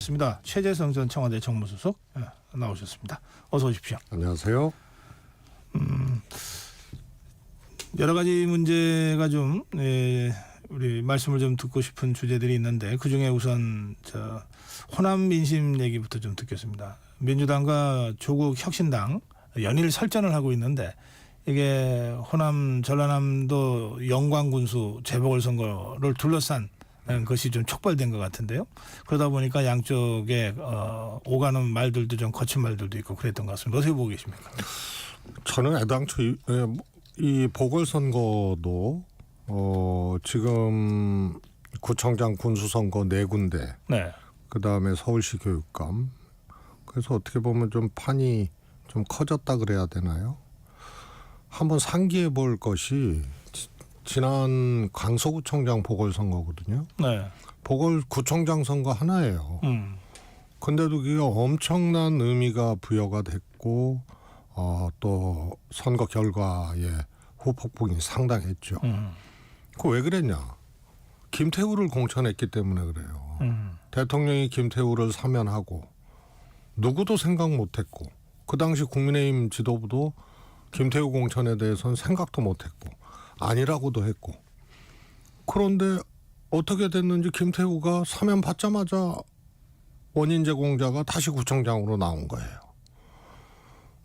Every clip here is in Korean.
모시겠습니다. 최재성 전 청와대 정무수석 나오셨습니다. 어서 오십시오. 안녕하세요. 여러 가지 문제가 좀 우리 말씀을 좀 듣고 싶은 주제들이 있는데 그중에 우선 호남 민심 얘기부터 좀 듣겠습니다. 민주당과 조국 혁신당 연일 설전을 하고 있는데 이게 호남 전라남도 영광군수 재보궐선거를 둘러싼 것이 좀 촉발된 것 같은데요. 그러다 보니까 양쪽에 오가는 말들도 좀 거친 말들도 있고 그랬던 것 같습니다. 어떻게 보고 계십니까? 저는 애당초 이 보궐선거도 지금 구청장 군수선거 4군데, 네. 그다음에 서울시 교육감. 그래서 어떻게 보면 좀 판이 좀 커졌다 그래야 되나요? 한번 상기해 볼 것이 지난 강서구청장 보궐선거거든요. 네. 보궐구청장 선거 하나예요. 근데도 그게 엄청난 의미가 부여가 됐고 또 선거 결과에 후폭풍이 상당했죠. 그 왜 그랬냐? 김태우를 공천했기 때문에 그래요. 대통령이 김태우를 사면하고 누구도 생각 못했고 그 당시 국민의힘 지도부도 김태우 공천에 대해서는 생각도 못했고 아니라고도 했고, 그런데 어떻게 됐는지 김태우가 사면 받자마자 원인 제공자가 다시 구청장으로 나온 거예요.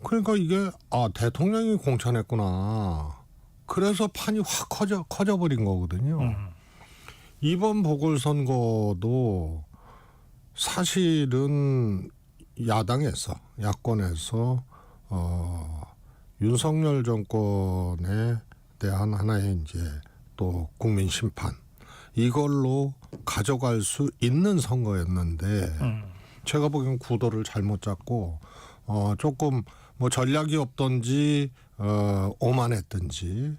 그러니까 이게 대통령이 공천했구나. 그래서 판이 확 커져버린 거거든요. 이번 보궐선거도 사실은 야권에서 윤석열 정권에 대한 하나의 이제 또 국민 심판 이걸로 가져갈 수 있는 선거였는데 제가 보기엔 구도를 잘못 잡고 조금 뭐 전략이 없던지 오만했던지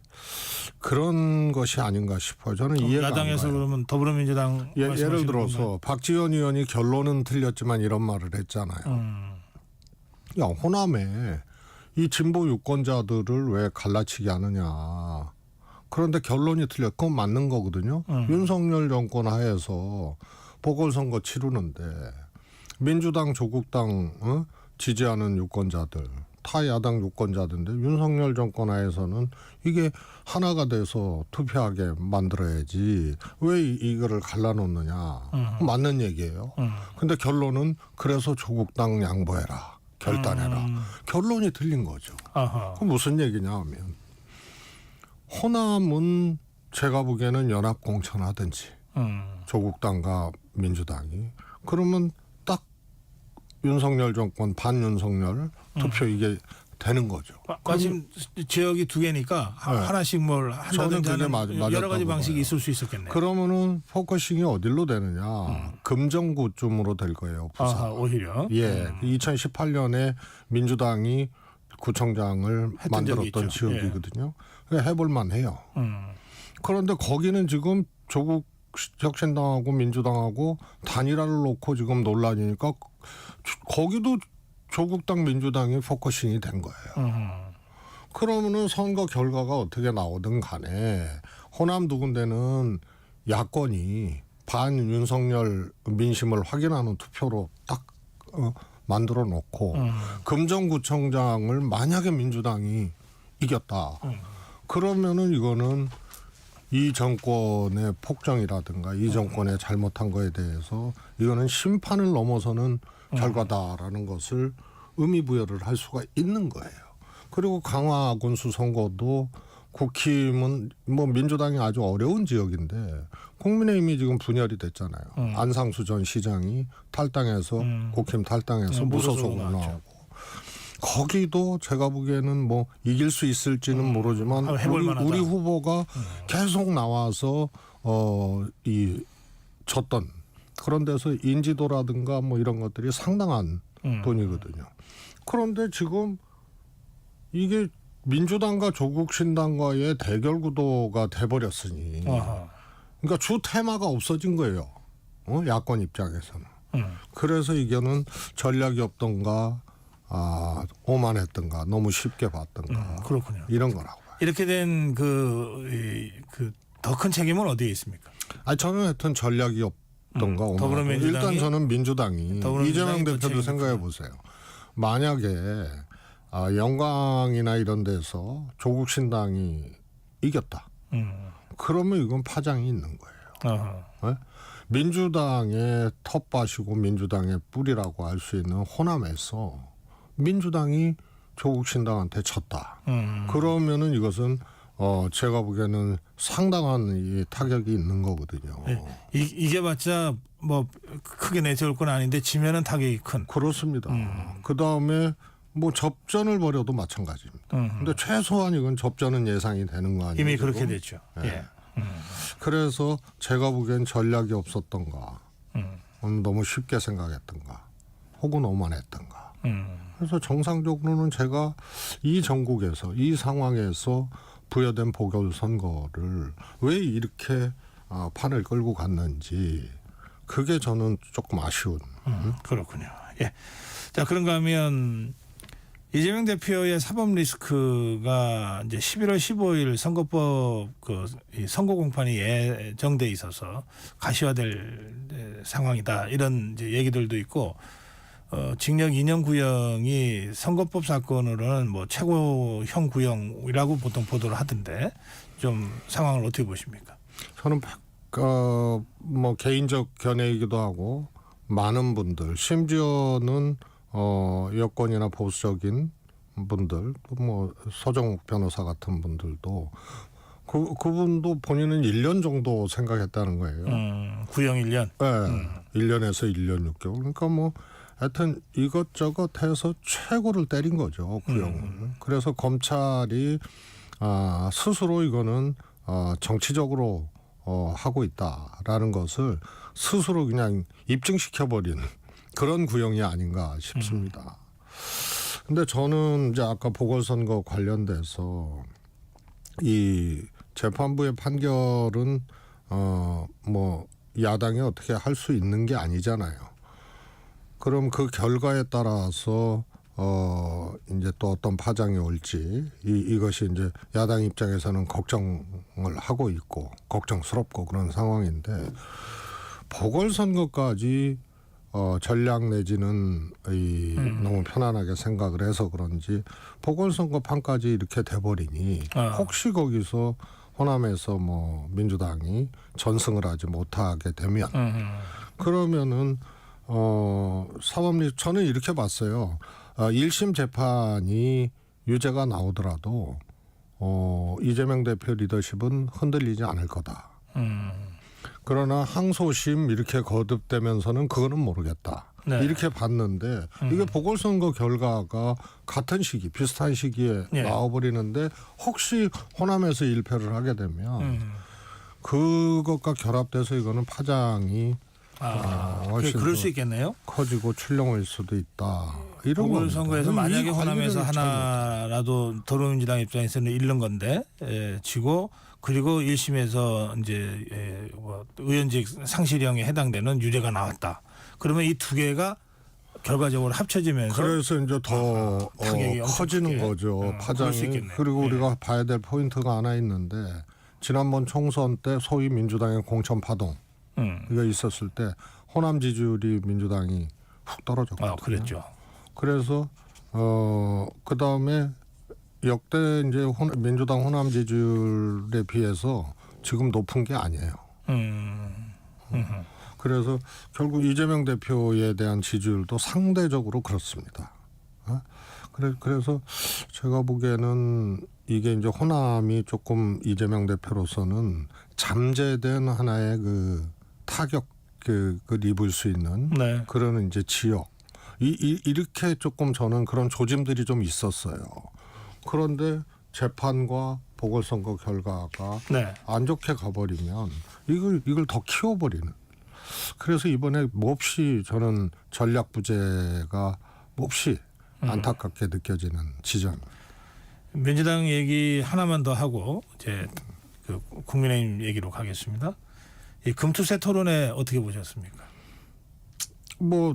그런 것이 아닌가 싶어요. 저는 이해가 안 가요. 야당에서 그러면 더불어민주당 예를 들어서 박지원 의원이 결론은 틀렸지만 이런 말을 했잖아요. 야, 호남에 이 진보 유권자들을 왜 갈라치기 하느냐. 그런데 결론이 틀려. 그건 맞는 거거든요. 윤석열 정권 하에서 보궐선거 치르는데 민주당, 조국당 지지하는 유권자들, 타야당 유권자들인데 윤석열 정권 하에서는 이게 하나가 돼서 투표하게 만들어야지 왜 이거를 갈라놓느냐. 맞는 얘기예요. 근데 결론은 그래서 조국당 양보해라. 결단해라. 결론이 틀린 거죠. 그럼 무슨 얘기냐 하면 호남은 제가 보기에는 연합공천하든지 조국당과 민주당이 그러면 딱 윤석열 정권 반윤석열 투표 이게 되는 거죠. 지금 지역이 2개니까 하나씩 뭘 한다든지 여러 가지 방식이 있을 수 있었겠네요. 그러면은 포커싱이 어디로 되느냐. 금정구쯤으로 될 거예요. 부산. 오히려. 예. 2018년에 민주당이 구청장을 만들었던 지역이거든요. 해볼만 해요. 그런데 거기는 지금 조국 혁신당하고 민주당하고 단일화를 놓고 지금 논란이니까 거기도 조국당 민주당이 포커싱이 된 거예요. 그러면은 선거 결과가 어떻게 나오든 간에 호남 두 군데는 야권이 반윤석열 민심을 확인하는 투표로 딱 만들어 놓고 금정구청장을 만약에 민주당이 이겼다. 그러면은 이거는 이 정권의 폭정이라든가 이 정권의 잘못한 거에 대해서 이거는 심판을 넘어서는 결과다라는 것을 의미부여를 할 수가 있는 거예요. 그리고 강화군수 선거도 국힘은 뭐 민주당이 아주 어려운 지역인데 국민의힘이 지금 분열이 됐잖아요. 안상수 전 시장이 탈당해서 국힘 탈당해서 무소속으로 나오고 거기도 제가 보기에는 뭐 이길 수 있을지는 모르지만 우리 후보가 계속 나와서 졌던 그런 데서 인지도라든가 뭐 이런 것들이 상당한 돈이거든요. 그런데 지금 이게 민주당과 조국신당과의 대결 구도가 돼버렸으니 그러니까 주 테마가 없어진 거예요. 야권 입장에서는. 그래서 이거는 전략이 없던가 오만했던가 너무 쉽게 봤던가 그렇군요. 이런 거라고 봐요. 이렇게 된 더 큰 책임은 어디에 있습니까? 저는 하여튼 전략이 오늘 더불어민주당이- 일단 저는 민주당이 더불어민주당이 이재명 더 대표도 책임이 생각해 보세요. 만약에 영광이나 이런 데서 조국 신당이 이겼다. 그러면 이건 파장이 있는 거예요. 어허. 네? 민주당의 텃밭이고 민주당의 뿌리라고 할 수 있는 호남에서 민주당이 조국 신당한테 졌다. 그러면은 이것은 제가 보기에는 상당한 이 타격이 있는 거거든요. 네. 이겨봤자 뭐 크게 내세울 건 아닌데 지면은 타격이 큰. 그렇습니다. 그 다음에 뭐 접전을 벌여도 마찬가지입니다. 근데 최소한 이건 접전은 예상이 되는 거 아니에요? 이미 지금? 그렇게 됐죠. 네. 예. 그래서 제가 보기엔 전략이 없었던가, 너무 쉽게 생각했던가, 혹은 오만했던가. 그래서 정상적으로는 제가 이 전국에서 이 상황에서 부여된 보궐선거를 왜 이렇게 판을 끌고 갔는지 그게 저는 조금 아쉬운. 그렇군요. 예. 자, 그런가 하면 이재명 대표의 사법 리스크가 이제 11월 15일 선거법 이 선거 공판이 예정돼 있어서 가시화될 상황이다. 이런 이제 얘기들도 있고 징역 2년 구형이 선거법 사건으로는 뭐 최고형 구형이라고 보통 보도를 하던데 좀 상황을 어떻게 보십니까? 저는 뭐 개인적 견해이기도 하고 많은 분들 심지어는 여권이나 보수적인 분들 또 뭐 서정욱 변호사 같은 분들도 그분도 본인은 1년 정도 생각했다는 거예요. 구형 1년. 네, 1년에서 1년 6개월. 그러니까 뭐 하여튼 이것저것 해서 최고를 때린 거죠, 구형을. 그래서 검찰이 스스로 이거는 정치적으로 하고 있다라는 것을 스스로 그냥 입증시켜버린 그런 구형이 아닌가 싶습니다. 근데 저는 이제 아까 보궐선거 관련돼서 이 재판부의 판결은 뭐 야당이 어떻게 할 수 있는 게 아니잖아요. 그럼 그 결과에 따라서 이제 또 어떤 파장이 올지 이것이 이제 야당 입장에서는 걱정을 하고 있고 걱정스럽고 그런 상황인데 보궐선거까지 전략 내지는 너무 편안하게 생각을 해서 그런지 보궐선거 판까지 이렇게 돼버리니 혹시 거기서 호남에서 뭐 민주당이 전승을 하지 못하게 되면 그러면은 저는 이렇게 봤어요. 1심 재판이 유죄가 나오더라도 이재명 대표 리더십은 흔들리지 않을 거다. 그러나 항소심 이렇게 거듭되면서는 그거는 모르겠다. 네. 이렇게 봤는데 이게 보궐선거 결과가 같은 시기 비슷한 시기에 네. 나와버리는데 혹시 호남에서 1패를 하게 되면 그것과 결합돼서 이거는 파장이 훨씬 그럴 수 있겠네요. 커지고 출렁일 수도 있다. 이런 보궐선거에서 겁니다. 만약에 이 호남에서 관리를 잘 하나라도 더불어민주당 입장에서는 잃는 건데 지고 그리고 1심에서 이제 뭐 의원직 상실형에 해당되는 유죄가 나왔다. 그러면 이 두 개가 결과적으로 합쳐지면서 그래서 이제 더 타격이 엄청 커지는 크게, 거죠. 그럴 수 파장이. 있겠네요. 그리고 네. 우리가 봐야 될 포인트가 하나 있는데 지난번 총선 때 소위 민주당의 공천 파동 이거 있었을 때 호남 지지율이 민주당이 훅 떨어졌거든요. 그랬죠. 그래서 그 다음에 역대 이제 민주당 호남 지지율에 비해서 지금 높은 게 아니에요. 그래서 결국 이재명 대표에 대한 지지율도 상대적으로 그렇습니다. 그래서 제가 보기에는 이게 이제 호남이 조금 이재명 대표로서는 잠재된 하나의 그 타격 그 입을 수 있는 네. 그런 이제 지역 이렇게 조금 저는 그런 조짐들이 좀 있었어요. 그런데 재판과 보궐선거 결과가 네. 안 좋게 가버리면 이걸 더 키워버리는. 그래서 이번에 몹시 저는 전략 부재가 몹시 안타깝게 느껴지는 지점. 민주당 얘기 하나만 더 하고 이제 그 국민의힘 얘기로 가겠습니다. 이 금투세 토론회 어떻게 보셨습니까? 뭐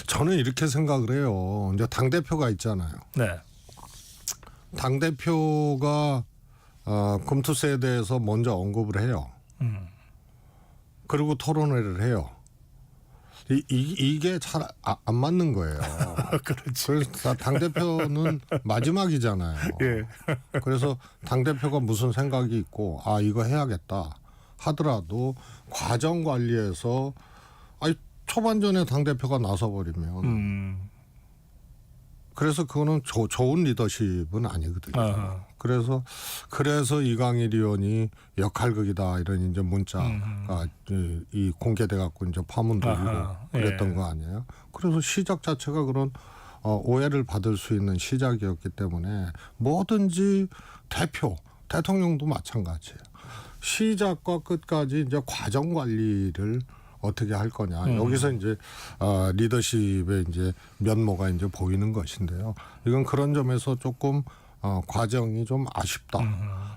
저는 이렇게 생각을 해요. 이제 당 대표가 있잖아요. 네. 당 대표가 금투세에 대해서 먼저 언급을 해요. 그리고 토론회를 해요. 이게 잘 안 맞는 거예요. 그렇지. 그래서 당대표는 마지막이잖아요. 예. 그래서 당대표가 무슨 생각이 있고 이거 해야겠다 하더라도 과정 관리에서 초반전에 당대표가 나서버리면 그래서 그거는 좋은 리더십은 아니거든요. 아하. 그래서 이강일 의원이 역할극이다 이런 이제 문자가 이 공개돼 갖고 이제 파문들이고 아하. 그랬던 예. 거 아니에요. 그래서 시작 자체가 그런 오해를 받을 수 있는 시작이었기 때문에 뭐든지 대통령도 마찬가지예요. 시작과 끝까지 이제 과정 관리를 어떻게 할 거냐. 여기서 이제 리더십의 이제 면모가 이제 보이는 것인데요. 이건 그런 점에서 조금 과정이 좀 아쉽다.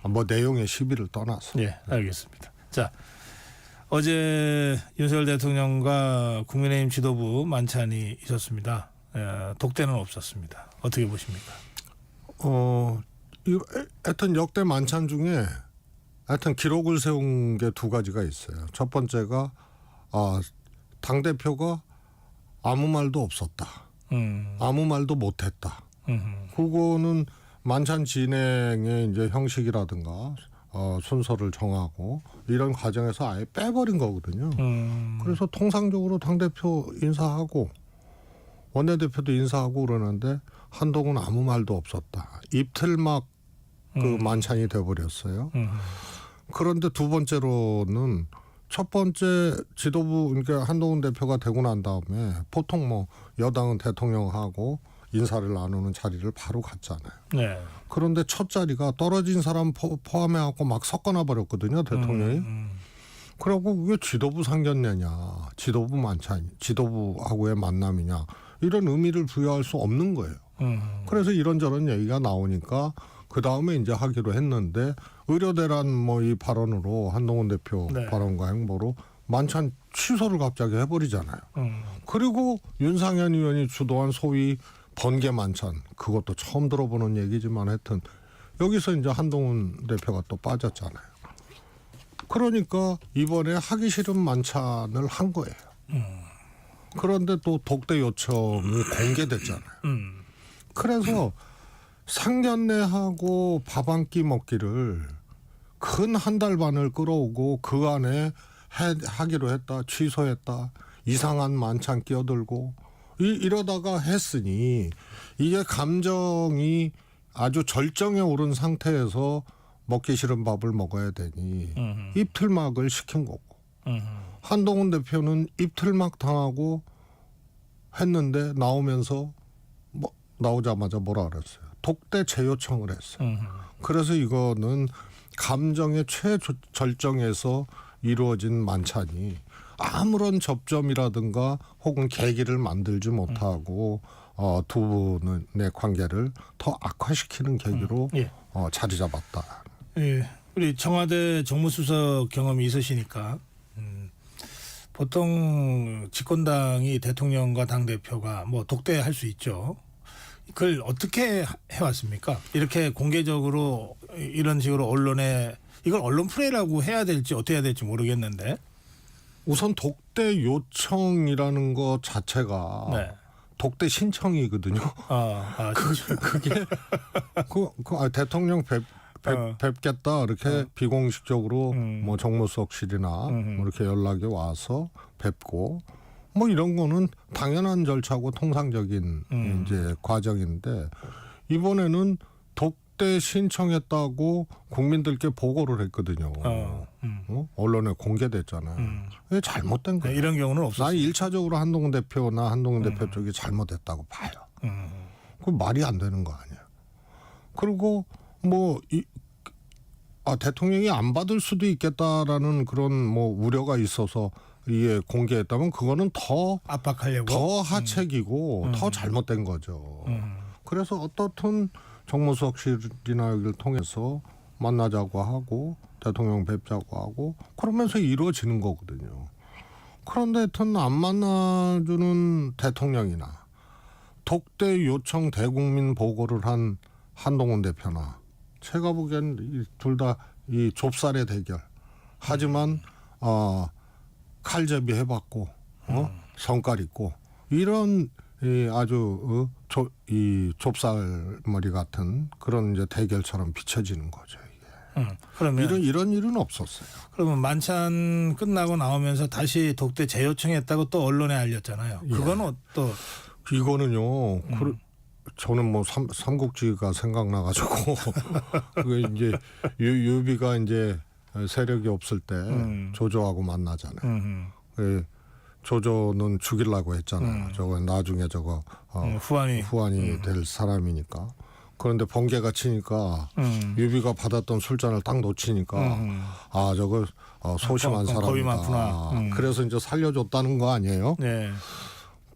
뭐 내용의 시비를 떠나서. 예, 알겠습니다. 자, 어제 윤석열 대통령과 국민의힘 지도부 만찬이 있었습니다. 독대는 없었습니다. 어떻게 보십니까? 하여튼 역대 만찬 중에 하여튼 기록을 세운 게 두 가지가 있어요. 첫 번째가 당대표가 아무 말도 없었다. 아무 말도 못했다. 그거는 만찬 진행의 이제 형식이라든가 순서를 정하고 이런 과정에서 아예 빼버린 거거든요. 그래서 통상적으로 당대표 인사하고 원내대표도 인사하고 그러는데 한동훈 아무 말도 없었다. 입틀막 그 만찬이 돼버렸어요. 그런데 두 번째로는 첫 번째 지도부 그러니까 한동훈 대표가 되고 난 다음에 보통 뭐 여당은 대통령하고 인사를 나누는 자리를 바로 갔잖아요. 네. 그런데 첫 자리가 떨어진 사람 포함해갖고 막 섞어놔 버렸거든요, 대통령이. 그러고 왜 지도부 상견례냐, 지도부 만찬, 지도부하고의 만남이냐 이런 의미를 부여할 수 없는 거예요. 그래서 이런저런 얘기가 나오니까 그 다음에 이제 하기로 했는데 의료대란 뭐 이 발언으로 한동훈 대표 네. 발언과 행보로 만찬 취소를 갑자기 해버리잖아요. 그리고 윤상현 의원이 주도한 소위 번개 만찬 그것도 처음 들어보는 얘기지만 하여튼 여기서 이제 한동훈 대표가 또 빠졌잖아요. 그러니까 이번에 하기 싫은 만찬을 한 거예요. 그런데 또 독대 요청이 공개됐잖아요. 그래서 상견례하고 밥 한 끼 먹기를 근 한 달 반을 끌어오고 그 안에 하기로 했다, 취소했다, 이상한 만찬 끼어들고 이러다가 했으니 이게 감정이 아주 절정에 오른 상태에서 먹기 싫은 밥을 먹어야 되니 입틀막을 시킨 거고 한동훈 대표는 입틀막 당하고 했는데 나오면서 나오자마자 뭐라 그랬어요. 독대 재요청을 했어요. 그래서 이거는 감정의 최절정에서 이루어진 만찬이 아무런 접점이라든가 혹은 계기를 만들지 못하고 두 분의 관계를 더 악화시키는 계기로 예. 자리 잡았다. 예. 우리 청와대 정무수석 경험이 있으시니까 보통 집권당이 대통령과 당대표가 뭐 독대할 수 있죠. 그걸 어떻게 해왔습니까? 이렇게 공개적으로 이런 식으로 언론에 이걸 언론 플레이라고 해야 될지 어떻게 해야 될지 모르겠는데 우선 독대 요청이라는 것 자체가 네. 독대 신청이거든요. 그게 대통령 뵙겠다 이렇게 비공식적으로 뭐 정무수석실이나 뭐 이렇게 연락이 와서 뵙고 뭐 이런 거는 당연한 절차고 통상적인 이제 과정인데 이번에는 독대 신청했다고 국민들께 보고를 했거든요. 언론에 공개됐잖아요. 이게 잘못된 거예요. 이런 경우는 없었어요. 난 1차적으로 한동훈 대표나 한동훈 대표 쪽이 잘못했다고 봐요. 그 말이 안 되는 거 아니에요. 그리고 뭐 대통령이 안 받을 수도 있겠다라는 그런 뭐 우려가 있어서 이게 공개했다면 그거는 더 압박하려고 더 하책이고 더 잘못된 거죠. 그래서 어떻든 정무수석실이나 여기를 통해서 만나자고 하고 대통령 뵙자고 하고 그러면서 이루어지는 거거든요. 그런데 하여튼 안 만나주는 대통령이나 독대 요청 대국민 보고를 한 한동훈 대표나 제가 보기엔 둘 다 이 좁쌀의 대결. 하지만 칼제비 해봤고 성깔 있고 이런 아주 이 좁쌀머리 같은 그런 이제 대결처럼 비춰지는 거죠. 그러면 이런 일은 없었어요. 그러면 만찬 끝나고 나오면서 다시 독대 재요청했다고 또 언론에 알렸잖아요. 그거는 또 이거는요. 저는 뭐 삼국지가 생각나가지고 그게 이제 유비가 이제 세력이 없을 때 조조하고 만나잖아요. 조조는 죽이려고 했잖아요. 저거 나중에 저거 후환이 될 사람이니까. 그런데 번개가 치니까 유비가 받았던 술잔을 딱 놓치니까 아 저거 소심한 겁이 사람이다. 많구나. 그래서 이제 살려줬다는 거 아니에요? 네.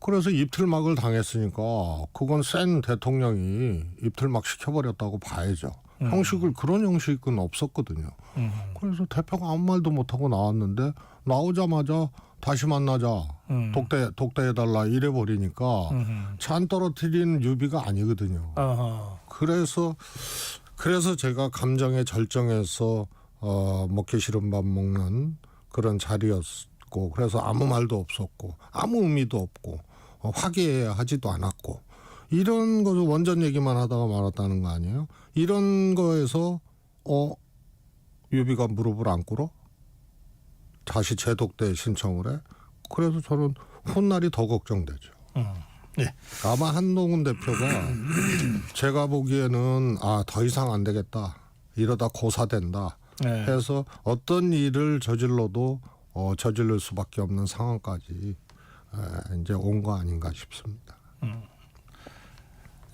그래서 입틀막을 당했으니까 그건 센 대통령이 입틀막 시켜버렸다고 봐야죠. 그런 형식은 없었거든요. 그래서 대표가 아무 말도 못하고 나왔는데 나오자마자 다시 만나자. 독대해달라 이래버리니까 찬 떨어뜨린 유비가 아니거든요. 그래서 제가 감정에 절정해서 먹기 싫은 밥 먹는 그런 자리였고 그래서 아무 말도 없었고 아무 의미도 없고 화기애애하지도 않았고 이런 거를 원전 얘기만 하다가 말았다는 거 아니에요? 이런 거에서 유비가 무릎을 안 꿇어? 다시 재독대 신청을 해? 그래서 저는 훗날이 더 걱정되죠. 네. 아마 한동훈 대표가 제가 보기에는 더 이상 안 되겠다. 이러다 고사된다. 네. 해서 어떤 일을 저질러도 저질릴 수밖에 없는 상황까지 이제 온 거 아닌가 싶습니다.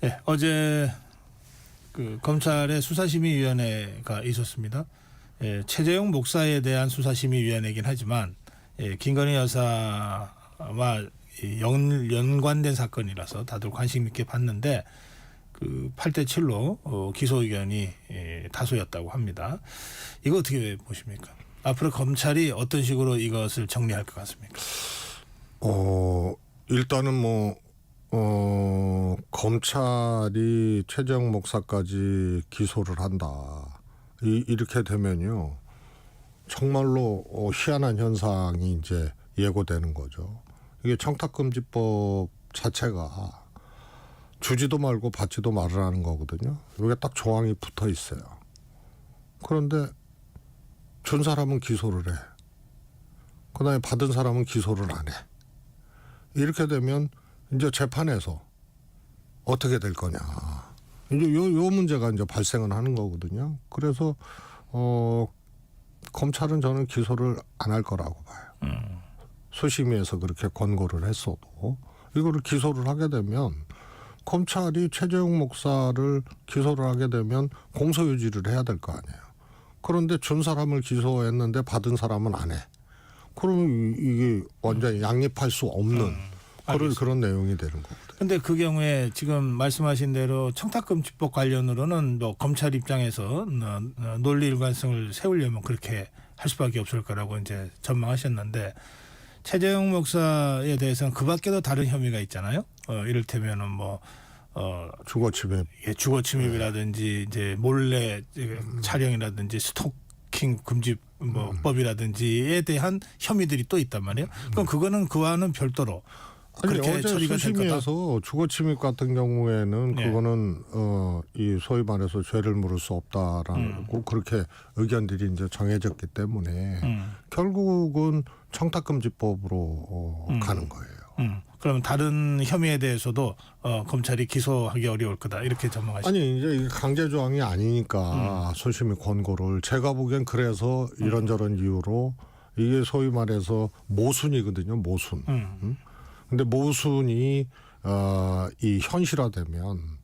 네, 어제 그 검찰의 수사심의위원회가 있었습니다. 최재형 목사에 대한 수사심의위원회이긴 하지만 김건희 여사와 연관된 사건이라서 다들 관심 있게 봤는데 그 8대 7로 기소 의견이 다수였다고 합니다. 이거 어떻게 보십니까? 앞으로 검찰이 어떤 식으로 이것을 정리할 것 같습니까? 일단은 검찰이 최재형 목사까지 기소를 한다. 이렇게 되면요. 정말로 희한한 현상이 이제 예고되는 거죠. 이게 청탁금지법 자체가 주지도 말고 받지도 말으라는 거거든요. 이게 딱 조항이 붙어 있어요. 그런데 준 사람은 기소를 해. 그다음에 받은 사람은 기소를 안 해. 이렇게 되면 이제 재판에서 어떻게 될 거냐. 이제 요 문제가 이제 발생을 하는 거거든요. 그래서 검찰은 저는 기소를 안 할 거라고 봐요. 수심위에서 그렇게 권고를 했어도 이거를 기소를 하게 되면 검찰이 최재형 목사를 기소를 하게 되면 공소유지를 해야 될 거 아니에요. 그런데 준 사람을 기소했는데 받은 사람은 안 해. 그러면 이게 완전히 양립할 수 없는 그런 내용이 되는 거거든요. 그런데 그 경우에 지금 말씀하신 대로 청탁금지법 관련으로는 뭐 검찰 입장에서 논리 일관성을 세우려면 그렇게 할 수밖에 없을 거라고 이제 전망하셨는데 최재형 목사에 대해서는 그 밖에도 다른 혐의가 있잖아요. 이를테면은 주거 침입, 주거침입이라든지 이제 몰래 촬영이라든지 스토킹 금지법이라든지에 대한 혐의들이 또 있단 말이에요. 그럼 그거는 그와는 별도로 그렇게 어제 처리가 될 거다. 수심위에서 주거침입 같은 경우에는 그거는 이 소위 말해서 죄를 물을 수 없다라는 그렇게 의견들이 이제 정해졌기 때문에 결국은 청탁금지법으로 가는 거예요. 그러면 다른 혐의에 대해서도 검찰이 기소하기 어려울 거다 이렇게 전망하시죠? 아니 이제 이게 강제 조항이 아니니까 수심위 권고를 제가 보기엔 그래서 이런저런 이유로 이게 소위 말해서 모순이거든요. 모순. 근데 모순이 이 현실화되면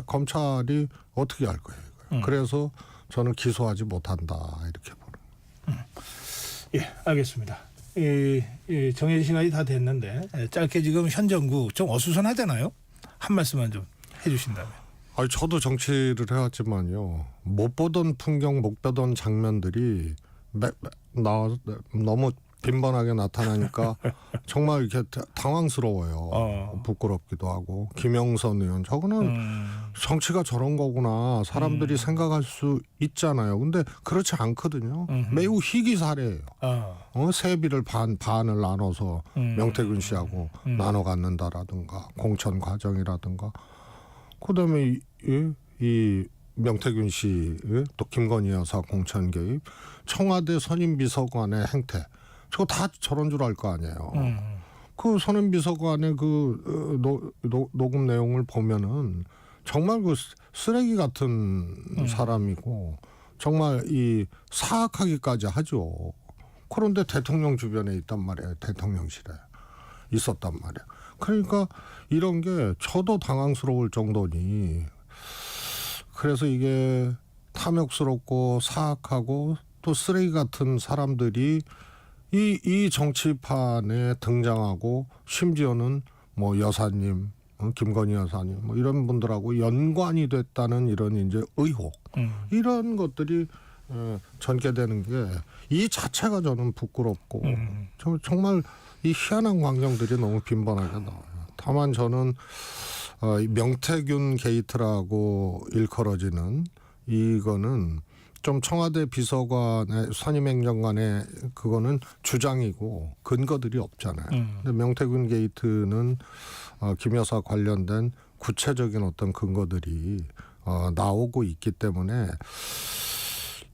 검찰이 어떻게 할 거예요? 그래서 저는 기소하지 못한다 이렇게 보는. 예, 알겠습니다. 정해진 시간이 다 됐는데 짧게 지금 현 정부 좀 어수선하잖아요. 한 말씀만 좀 해주신다면. 저도 정치를 해왔지만요. 못 보던 풍경, 못 보던 장면들이 너무 빈번하게 나타나니까 정말 이렇게 당황스러워요. 부끄럽기도 하고. 김영선 의원 저거는 정치가 저런 거구나 사람들이 생각할 수 있잖아요. 근데 그렇지 않거든요. 매우 희귀 사례예요. 세비를 반을 나눠서 명태균 씨하고 나눠 갖는다라든가 공천 과정이라든가 그다음에 이 명태균 씨 또 김건희 여사 공천 개입 청와대 선임 비서관의 행태 저거 다 저런 줄 알 거 아니에요. 그 선임 비서관의 그 녹음 내용을 보면은 정말 그 쓰레기 같은 사람이고 정말 이 사악하기까지 하죠. 그런데 대통령 주변에 있단 말이에요. 대통령실에 있었단 말이에요. 그러니까 이런 게 저도 당황스러울 정도니 그래서 이게 탐욕스럽고 사악하고 또 쓰레기 같은 사람들이 이 정치판에 등장하고 심지어는 뭐 여사님, 김건희 여사님 뭐 이런 분들하고 연관이 됐다는 이런 이제 의혹 이런 것들이 전개되는 게 이 자체가 저는 부끄럽고 정말 이 희한한 광경들이 너무 빈번하게 나와요. 다만 저는 명태균 게이트라고 일컬어지는 이거는 좀 청와대 비서관의 선임행정관의 그거는 주장이고 근거들이 없잖아요. 근데 명태균 게이트는 김 여사 관련된 구체적인 어떤 근거들이 나오고 있기 때문에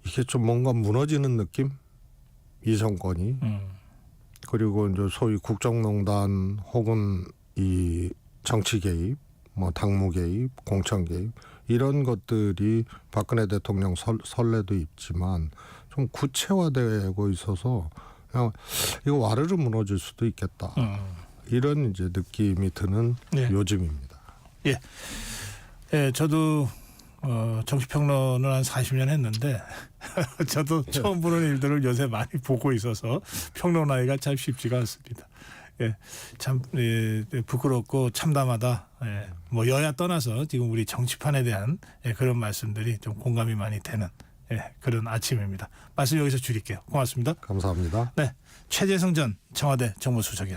이게 좀 뭔가 무너지는 느낌? 이 정권이 그리고 이제 소위 국정농단 혹은 이 정치 개입, 뭐 당무 개입, 공천 개입 이런 것들이 박근혜 대통령 선례도 있지만 좀 구체화되고 있어서 그냥 이거 와르르 무너질 수도 있겠다. 이런 이제 느낌이 드는 요즘입니다. 예. 예, 저도 정치평론을 한 40년 했는데 저도 처음 보는 일들을 요새 많이 보고 있어서 평론하기가 참 쉽지가 않습니다. 예, 참 부끄럽고 참담하다. 예, 뭐 여야 떠나서 지금 우리 정치판에 대한 그런 말씀들이 좀 공감이 많이 되는 그런 아침입니다. 말씀 여기서 줄일게요. 고맙습니다. 감사합니다. 네, 최재성 전 청와대 정무수석이었습니다.